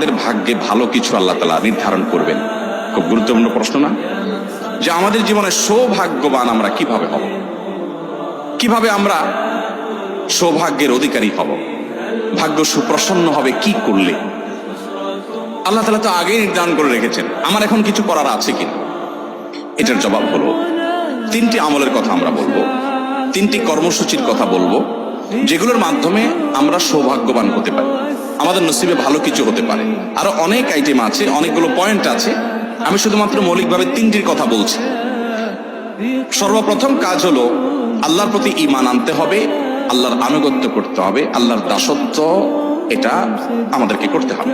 আমাদের ভাগ্যে ভালো কিছু আল্লাহ তাআলা নির্ধারণ করবেন? খুব গুরুত্বপূর্ণ প্রশ্ন না? যে আমাদের জীবনে সৌভাগ্যবান আমরা কিভাবে হব, কিভাবে আমরা সৌভাগ্যের অধিকারী হব, ভাগ্য সুপ্রসন্ন হবে কি করলে? আল্লাহ তাআলা তো আগেই নির্ধারণ করে রেখেছেন, আমার এখন কিছু করার আছে কিনা? এটার জবাব হলো তিনটি আমলের কথা আমরা বলবো, তিনটি কর্মসূচির কথা বলবো, যেগুলোর মাধ্যমে আমরা সৌভাগ্যবান হতে পারি, আমাদের নসিবে ভালো কিছু হতে পারে। আরো অনেক আইটেম আছে, অনেকগুলো পয়েন্ট আছে, আমি শুধুমাত্র মৌলিকভাবে তিনটির কথা বলছি। সর্বপ্রথম কাজ হলো আল্লাহর প্রতি ঈমান আনতে হবে, আল্লাহর আনুগত্য করতে হবে, আল্লাহর দাসত্ব এটা আমাদেরকে করতে হবে,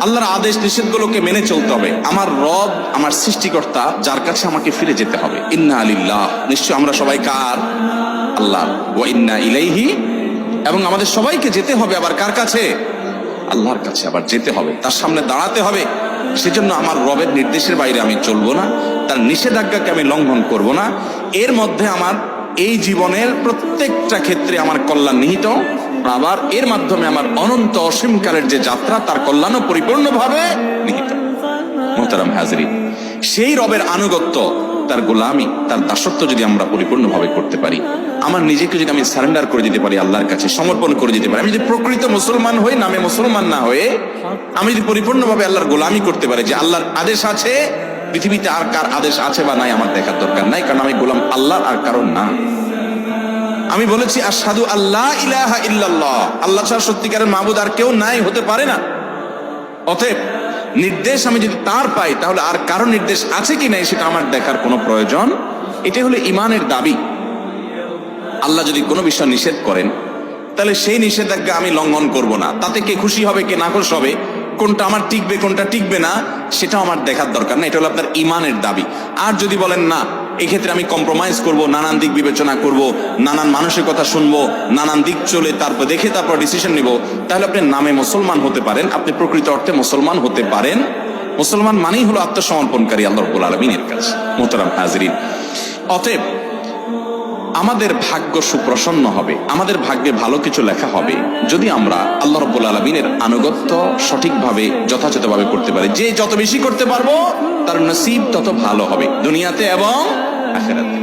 আল্লাহর আদেশ নিষেধগুলোকে মেনে চলতে হবে। আমার রব, আমার সৃষ্টিকর্তা, যার কাছে আমাকে ফিরে যেতে হবে। ইন্না লিল্লাহ, নিশ্চয় আমরা সবাই কার? আল্লাহ। ওয়া ইন্না ইলাইহি, এবং আমাদের সবাইকে যেতে হবে আবার কার কাছে? আল্লাহর কাছে আবার যেতে হবে, তার সামনে দাঁড়াতে হবে। সেজন্য আমার রবের নির্দেশের বাইরে আমি চলবো না, তার নিষেধাজ্ঞাকে আমি লঙ্ঘন করব না। এর মধ্যে আমার এই জীবনের প্রত্যেকটা ক্ষেত্রে আমার কল্যাণ নিহিত, আবার এর মাধ্যমে আমার অনন্ত অসীমকালের যে যাত্রা, তার কল্যাণও পরিপূর্ণভাবে নিহিত। মুহতারাম হাজরিন, সেই রবের আনুগত্য, তার গোলামি, তার দাসত্ব যদি আমরা পরিপূর্ণভাবে করতে পারি, আমার নিজেকে যদি আমি সারেন্ডার করে দিতে পারি, আল্লাহর কাছে সমর্পণ করে দিতে পারি, আমি যদি প্রকৃত মুসলমান হই, নামে মুসলমান না হয়ে আমি যদি পরিপূর্ণভাবে আল্লাহর গোলামি করতে পারি, যে আল্লাহর আদেশ আছে, পৃথিবীতে আর কার আদেশ আছে বা নাই আমার দেখার দরকার নাই, কারণ আমি গোলাম আল্লাহর আর কারণ না। আমি বলেছি আশহাদু আল্লা ইলাহা ইল্লাল্লাহ, আল্লাহ ছাড়া সত্যিকারের মাবুদ আর কেউ নাই, হতে পারে না। অতএব নির্দেশ আমি যদি তার পাই, তাহলে আর কারো নির্দেশ আছে কি নাই সেটা আমার দেখার কোনো প্রয়োজন। এটা হলো ঈমানের দাবি। আল্লাহ যদি কোনো বিষয় নিষেধ করেন, তাহলে সেই নিষেধাজ্ঞা আমি লঙ্ঘন করব না। তাতে কে খুশি হবে কে নাখুশ হবে, কোনটা আমার টিকবে কোনটা টিকবে না, সেটাও আমার দেখার দরকার না। এটা হলো আপনার ঈমানের দাবি। আর যদি বলেন না, এক্ষেত্রে আমি কম্প্রোমাইজ করব, নানান দিক বিবেচনা করব, নানান মানুষের কথা শুনবো, নানান দিক চলে তারপর দেখে তারপর ডিসিশন নিব, তাহলে আপনি নামে মুসলমান হতে পারেন, আপনি প্রকৃত অর্থে মুসলমান হতে পারেন। মুসলমান মানেই হলো আত্মসমর্পণকারী আল্লাহ রাব্বুল আলামিনের কাছে। মুহতারাম হাজিরিন, অতএব আমাদের ভাগ্য সুপ্রসন্ন হবে, আমাদের ভাগ্যে ভালো কিছু লেখা হবে যদি আমরা আল্লাহ রাব্বুল আলামিনের আনুগত্য সঠিকভাবে যথাযথভাবে করতে পারি। যে যত বেশি করতে পারবো, তার নসিব তত ভালো হবে দুনিয়াতে এবং আখিরাতে।